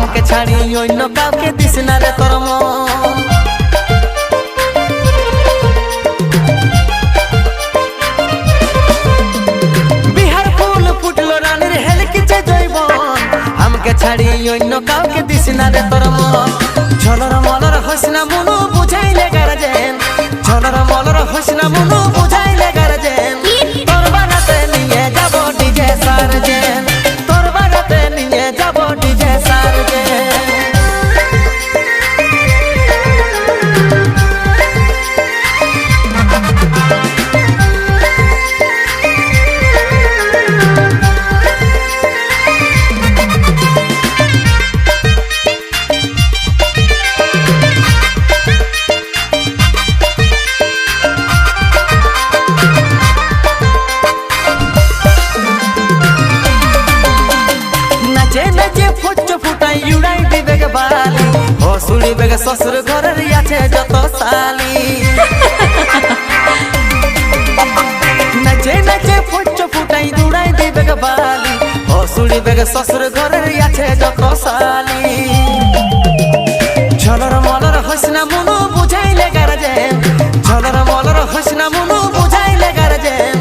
আমাকে ছাড়ি অন্য কাউকে দিস না রে তোর মন। বিহার ফুল ফুটলো রানীর হেলকিছে জৈবন, আমাকে ছাড়ি অন্য কাউকে দিস না রে তোর মন। ঝলর মলর হইস না মনু বুঝাইলে গার্জেন, ঝলর মলর হইস না মনু বুঝাইলে গার্জেন। তোর বাড়াতে নিয়ে যাব ডিজে সার্জেন, তোর বাড়াতে নিয়ে যাব ডিজে সার্জেন। হসুড়ি বেগে শ্বশুর ঘরের আছে যত সালি, নাচে নাচে ফুচ ফুটাই দৌড়াই দিবে বালি। হসুড়ি বেগে শ্বশুর ঘরের আছে যত সালি। ঝলর মলর হইস না মনু বুঝাইলে গার্জেন, ঝলর মলর হইস না মনু বুঝাইলে গার্জেন।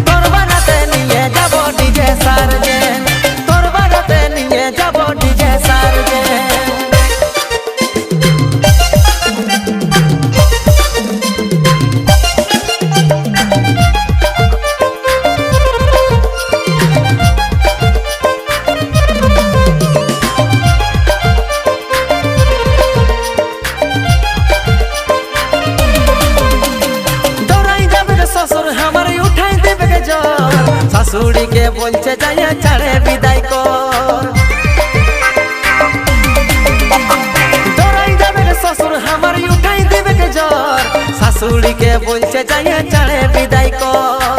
তোর বাড়াতে নিয়ে যাব ডিজে সার্জেন, তোর বাড়াতে নিয়ে যাব ডিজে সার্জেন। শাশুড়ি কে বলছে যাইয়া ছাড়ে বিদায় কর, দৌড়াই যাবে শ্বশুর আমার উঠাই দিবে জ্বর। শাশুড়ি কে বলছে যাইয়া ছাড়ে বিদায় কর।